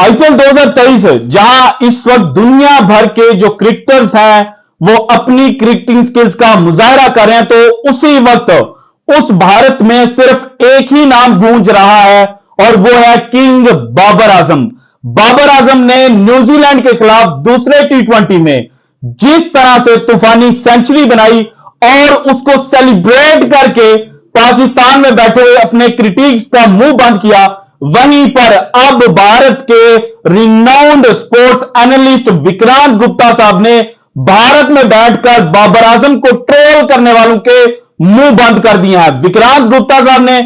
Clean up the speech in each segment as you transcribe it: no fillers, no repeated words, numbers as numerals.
IPL 2023 जहां इस वक्त दुनिया भर के जो क्रिकेटर्स हैं वो अपनी क्रिकेटिंग स्किल्स का मुजाहरा कर रहे हैं, तो उसी वक्त उस भारत में सिर्फ एक ही नाम गूंज रहा है और वो है किंग बाबर आजम। बाबर आजम ने न्यूजीलैंड के खिलाफ दूसरे टी20 में जिस तरह से तूफानी सेंचुरी बनाई और उसको सेलिब्रेट करके पाकिस्तान में बैठे हुए अपने क्रिटिक्स का मुंह बंद किया, वहीं पर अब भारत के renowned sports analyst Vikrant Gupta साहब ने भारत में बैठकर बाबर आजम को ट्रोल करने वालों के मुंह बंद कर दिए हैं। विक्रांत गुप्ता साहब ने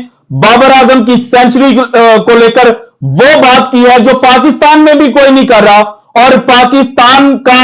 बाबर आजम की सेंचुरी को लेकर वो बात की है जो पाकिस्तान में भी कोई नहीं कर रहा, और पाकिस्तान का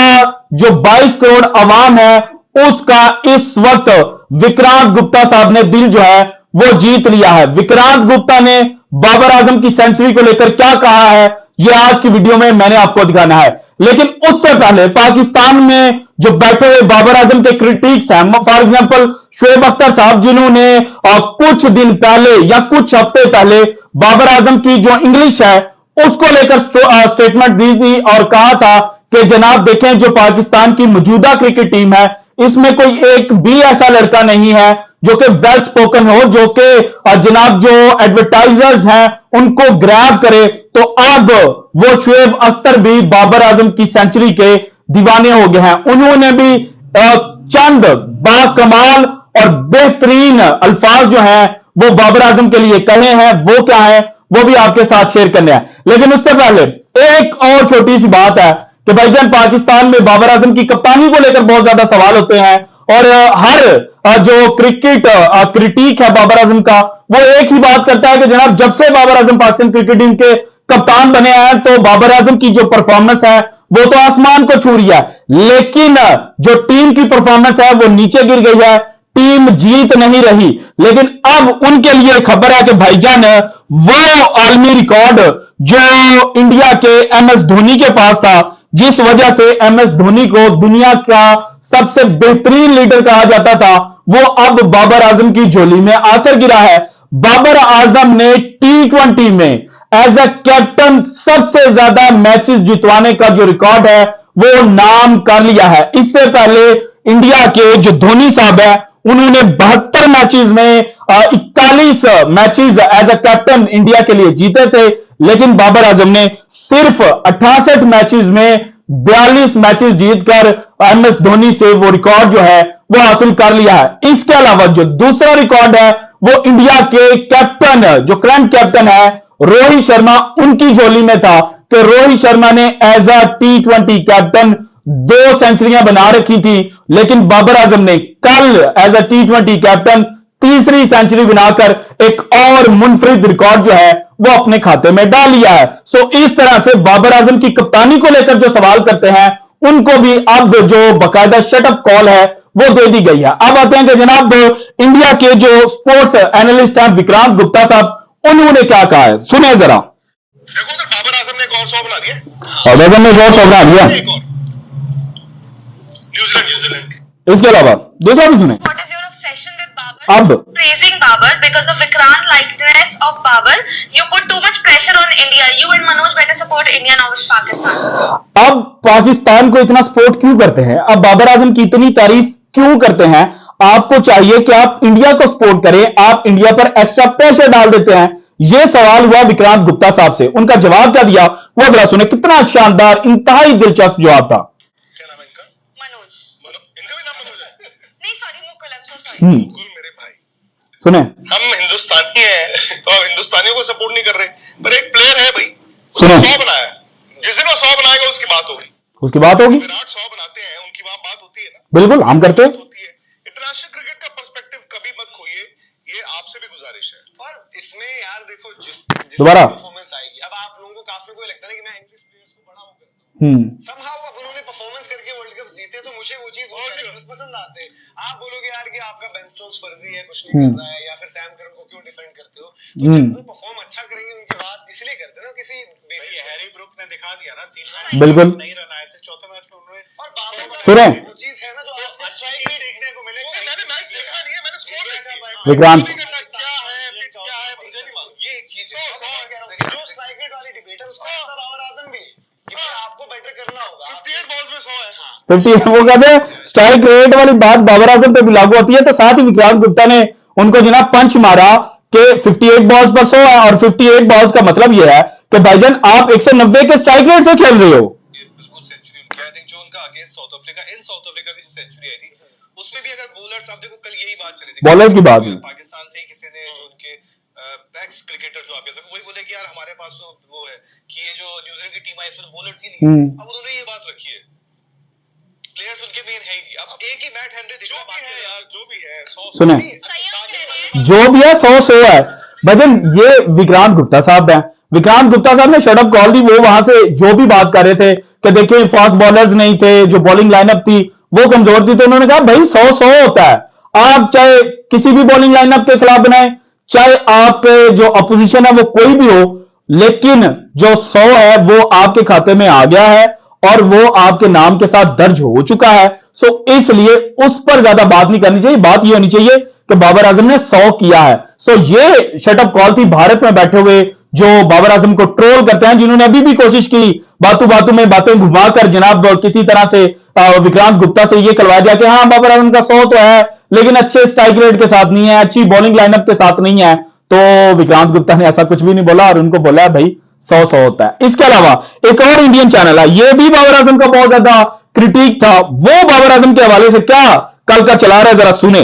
जो 22 करोड़ अवाम है उसका इस वक्त विक्रांत गुप्ता साहब ने दिल जो है वो जीत लिया है। विक्रांत गुप्ता ने बाबर आजम की सेंचुरी को लेकर क्या कहा है ये आज की वीडियो में मैंने आपको दिखाना है। लेकिन उससे पहले पाकिस्तान में जो बैठे हुए बाबर आजम के क्रिटिक्स हैं, फॉर एग्जांपल शोएब अख्तर साहब, जिन्होंने कुछ दिन पहले या कुछ हफ्ते पहले बाबर आजम की जो इंग्लिश है उसको लेकर स्टेटमेंट दी थी और कहा था कि जनाब देखें, जो पाकिस्तान की मौजूदा क्रिकेट टीम है इसमें कोई एक भी ऐसा लड़का नहीं है जो कि वेल स्पोकन हो, जो कि जनाब जो एडवर्टाइजर्स हैं उनको ग्रैब करे। तो अब वो शोएब अख्तर भी बाबर आजम की सेंचुरी के दीवाने हो गए हैं। उन्होंने भी चंद बाकमाल और बेहतरीन अल्फाज जो हैं वो बाबर आजम के लिए कहे हैं। वो क्या है वो भी आपके साथ शेयर करने हैं। लेकिन उससे पहले एक और छोटी सी बात है कि भाईजान, पाकिस्तान में बाबर आजम की कप्तानी को लेकर बहुत ज्यादा सवाल होते हैं और हर जो क्रिटिक है बाबर आजम का वो एक ही बात करता है कि जनाब जब से बाबर आजम पाकिस्तान क्रिकेट टीम के कप्तान बने हैं तो बाबर आजम की जो परफॉर्मेंस है वो तो आसमान को छू रही है, लेकिन जो टीम की परफॉर्मेंस है वो नीचे गिर गई है, टीम जीत नहीं रही। लेकिन अब उनके लिए खबर है कि भाईजान वो आलमी रिकॉर्ड जो इंडिया के एमएस धोनी के पास था, जिस वजह से एमएस धोनी को दुनिया का सबसे बेहतरीन लीडर कहा जाता था, वो अब बाबर आजम की झोली में आकर गिरा है। बाबर आजम ने टी20 में एज अ कैप्टन सबसे ज्यादा मैचेस जितवाने का जो रिकॉर्ड है वो नाम कर लिया है। इससे पहले इंडिया के जो धोनी साहब है उन्होंने 72 मैचेस में 41 matches as a captain India के लिए जीते थे, लेकिन बाबर आजम ने सिर्फ 68 मैचेस में 42 मैचेस जीतकर एमएस धोनी से वो रिकॉर्ड जो है वो हासिल कर लिया है। इसके अलावा जो दूसरा रिकॉर्ड है वो इंडिया के कैप्टन, जो करंट कैप्टन है रोहित शर्मा, उनकी झोली में था कि रोहित शर्मा ने एज अ टी20 कैप्टन 2 सेंचुरियां बना रखी थी, लेकिन बाबर आजम ने कल एज अ टी20 कैप्टन तीसरी सेंचुरी बनाकर एक और मुनफरिद रिकॉर्ड जो है वो अपने खाते में डाल लिया है। सो इस तरह से बाबर आजम की कप्तानी को लेकर जो सवाल करते हैं उनको भी अब जो बाकायदा शटअप कॉल है वो दे दी गई है। अब आते हैं कि जनाब इंडिया के जो स्पोर्ट्स एनालिस्ट हैं विक्रांत गुप्ता साहब, उन्होंने क्या कहा है, सुने जरा। देखो उधर बाबर आजम ने एक और 100 बना दिया, और आजम ने एक और 100 बना दिया न्यूजीलैंड। इसके अलावा दूसरा भी सुने। अब praising Babar because of Vikrant likeness of Babar, you put too much pressure on India. You and Manoj better support India now with Pakistan. अब पाकिस्तान को इतना सपोर्ट क्यों करते हैं, अब बाबर आजम की इतनी तारीफ क्यों करते हैं? आपको चाहिए कि आप इंडिया को सपोर्ट करें, आप इंडिया पर एक्स्ट्रा प्रेशर डाल देते हैं। यह सवाल हुआ विक्रांत गुप्ता साहब से, उनका जवाब क्या दिया वो जरा सुने। कितना शानदार, इंतहाई दिलचस्प जवाब था। क्या नाम है इनका? Manoj. इनका भी नाम मनोज है? नहीं sorry, Mukul, I'm so sorry. Mukul मेरे भाई, सुने। हम हिंदुस्तानी हैं तो हिंदुस्तानियों को सपोर्ट नहीं कर रहे, पर एक प्लेयर है भाई, सुनो। 100 बनाया, जिस दिन वो 100 बनाएगा उसकी बात होगी, उसकी बात होगी। विराट 100 बनाते हैं, उनकी वहां बात होती है ना, बिल्कुल हम करते हैं। होती है। इंटरनेशनल क्रिकेट का पर्सपेक्टिव कभी मत खोइए, ये आपसे भी गुजारिश है। और इसमें यार देखो जिस दोबारा परफॉर्मेंस आएगी, अब आप लोगों को काफी को लगता है कि मैं इंग्लिश प्लेयर्स को बड़ा वो करता हूं, समहाउ अब उन्होंने परफॉर्मेंस करके वर्ल्ड कप जीते तो मुझे वो चीज पसंद आते हैं। आप बोलोगे यार कि आपका बेन स्टोक्स फर्जी है, कुछ नहीं कर रहा है, या फिर सैम करन को क्यों डिफेंड करते हो, तो जब वो परफॉर्म अच्छा करेंगे उनकी बात इसलिए करते हैं ना, किसी बेसिस हैरी ब्रूक ने दिखा दिया ना 3 मैच बिल्कुल नहीं रन आए थे, चौथे मैच में उन्होंने, और बाबर का सुने। वो चीज है ना जो आज स्ट्राइक भी देखने को मिलेगा। मैंने मैच देखा नहीं है, मैंने स्कोर देखा है विक्रांत। क्या है पिच क्या है मुझे नहीं मालूम, ये एक चीज है जो स्ट्राइक रेट वाली डिबेट है उसका मतलब बाबर आजम 50 वो कहते हैं स्ट्राइक रेट वाली बात बाबर आजम पे भी लागू होती है, तो साथ ही विक्रांत गुप्ता ने उनको जनाब पंच मारा कि 58 बॉल्स पर 100 है, और 58 बॉल्स का मतलब यह है कि भाईजान आप 190 के स्ट्राइक रेट से खेल रहे हो। बिल्कुल सेंचुरी उनकी, आई थिंक जो उनका अगेंस्ट साउथ अफ्रीका की जो सेंचुरी आई थी उसमें भी, अगर बॉलर्स, आप देखो कल यही बात चली थी बॉलर्स की बात हुई, पाकिस्तान से ही किसी ने जो उनके एक्स क्रिकेटर जो आप कह सकते वही बोले कि यार हमारे पास तो वो है कि ये जो न्यूजीलैंड की टीम है इसमें तो बॉलर्स ही नहीं है। अब उन्होंने ये बात रखी है, प्लेयर्स उनके मेन है ही नहीं। अब एक ही मैट हेनरी दिखा बाकी है यार, जो भी है 100 सुने जो भी है 100 है भजन। ये विक्रांत गुप्ता साहब हैं, विक्रांत गुप्ता साहब ने शटअप कॉल दी। वो वहां से जो भी बात कर रहे थे कि देखिए फास्ट बॉलर्स नहीं थे, जो बॉलिंग लाइनअप थी वो कमजोर थी, तो उन्होंने कहा भाई 100 होता है। आप चाहे किसी भी बॉलिंग लाइनअप के खिलाफ बनाए, चाहे आपके जो अपोजिशन है वो कोई भी हो, लेकिन जो 100 है वो आपके खाते में आ गया है और वो आपके नाम के साथ दर्ज हो चुका है। सो इसलिए उस पर ज्यादा बात नहीं करनी चाहिए। बात यह होनी चाहिए कि बाबर आजम ने 100 किया है। सो ये शटअप कॉल थी भारत में बैठे हुए जो बाबर आजम को ट्रोल करते हैं, जिन्होंने अभी भी कोशिश की बातों बातों में बातें घुमाकर जनाब किसी तरह से विक्रांत गुप्ता से ये करवाया जाए कि हाँ बाबर आजम का 100 तो है लेकिन अच्छे स्ट्राइक रेट के साथ नहीं है, अच्छी बॉलिंग लाइनअप के साथ नहीं है। तो विक्रांत गुप्ता ने ऐसा कुछ भी नहीं बोला और उनको बोला भाई 100 होता है। इसके अलावा एक और इंडियन चैनल है, ये भी बाबर आजम का बहुत ज्यादा क्रिटिक था। वो बाबर आजम के हवाले से क्या कल का चला रहा है, जरा सुने।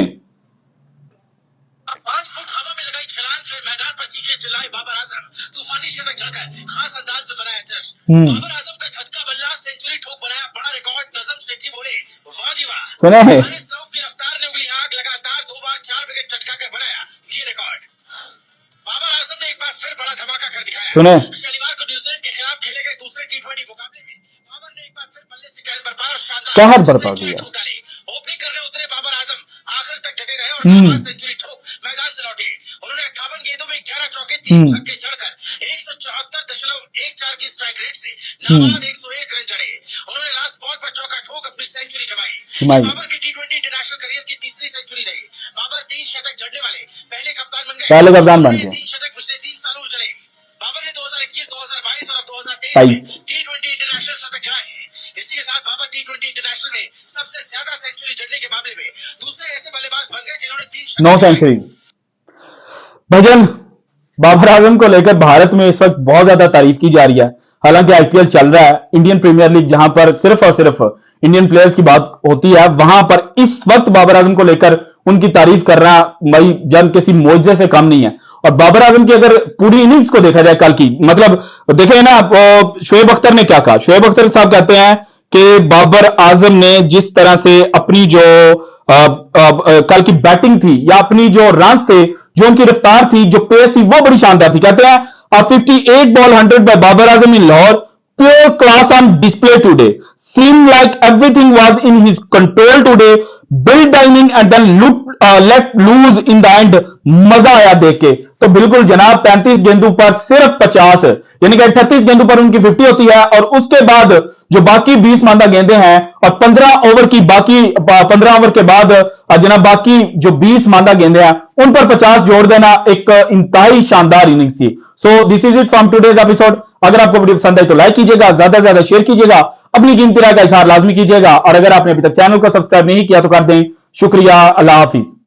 5 फुट हवा में लगाई छलांग से मैदान पर चीखे चिल्लाए बाबर आजम, तूफानी शतक जड़कर खास अंदाज में बनाया जश्न। बाबर आजम का झटका बल्ला सेंचुरी ठोक बनाया बड़ा रिकॉर्ड। नजम सेठी बोले वाह जी वाह। सुने सौफ की रफ्तार ने उंगली आग, लगातार 2 बार 4 विकेट चटका कर बनाया ये रिकॉर्ड। बाबर आजम ने एक बार फिर बड़ा धमाका कर दिखाया। सुने शनिवार को न्यूजीलैंड के खिलाफ खेले गए दूसरे T20 मुकाबले में बाबर ने एक बार फिर बल्ले से कहर बरपा और कहर शानदार बरपा सेंचुरी दिया। ठोक डाली। ओपनिंग करने उतरे बाबर आजम आखिर तक डटे रहे और बाबर सेंचुरी ठोक मैदान से लौटे। उन्होंने 58 गेंदों में 11 चौके 3 छक्के जड़कर 174.14 की स्ट्राइक रेट से नाबाद 101 रन जड़े। उन्होंने लास्ट बॉल पर चौका ठोक अपनी सेंचुरी जमाई। बाबर की T20 इंटरनेशनल करियर की तीसरी सेंचुरी रही। बाबर 3 शतक जड़ने वाले पहले कप्तान बन गए। 3 शतक पिछले 3 सालों में जड़े। बाबर ने 2021, 2022 और अब 2023 में T20 इंटरनेशनल शतक जड़ाए हैं। इसी के साथ बाबर T20 इंटरनेशनल में सबसे ज्यादा सेंचुरी जड़ने के मामले में दूसरे ऐसे बल्लेबाज बन गए जिन्होंने 3 9 सेंचुरी। भजन बाबर आजम को लेकर भारत में इस वक्त बहुत ज्यादा तारीफ की जा रही है। हालांकि आईपीएल चल रहा है, इंडियन प्रीमियर लीग जहां पर सिर्फ और सिर्फ इंडियन प्लेयर्स की बात होती है, वहां पर इस वक्त बाबर आजम को लेकर उनकी तारीफ करना भाई जन किसी मुआवजे से कम नहीं है। और बाबर आजम की अगर पूरी इनिंग्स को देखा जाए कल की, मतलब देखें ना शोएब अख्तर ने क्या कहा। शोएब अख्तर साहब कहते हैं कि बाबर आजम ने जिस तरह से अपनी जो कल की बैटिंग थी या अपनी जो रन्स थे, जो उनकी रफ्तार थी, जो पेस थी, वो बड़ी शानदार थी। कहते हैं 58 ball 100 by Babar Azam in Lahore, pure class on display today, seem like everything was in his control today, build dining and then let loose in the end. मजा आया देख के। तो बिल्कुल जनाब 35 गेंदों पर सिर्फ 50, यानी कि 38 गेंदों पर उनकी 50 होती है और उसके बाद जो बाकी 20 मांदा गेंदे हैं और 15 ओवर के बाद जनाब बाकी जो 20 मांदा गेंदे हैं उन पर 50 जोड़ देना एक इंतहाई शानदार इनिंग्स थी। So this is it from today's episode. अगर आपको वीडियो पसंद आई तो लाइक कीजिएगा, ज्यादा से ज्यादा शेयर कीजिएगा, अपनी कीमती राय का इज़हार लाजमी कीजिएगा और अगर आपने अभी तक चैनल को सब्सक्राइब नहीं किया तो कर दें। शुक्रिया, अल्लाह हाफिज।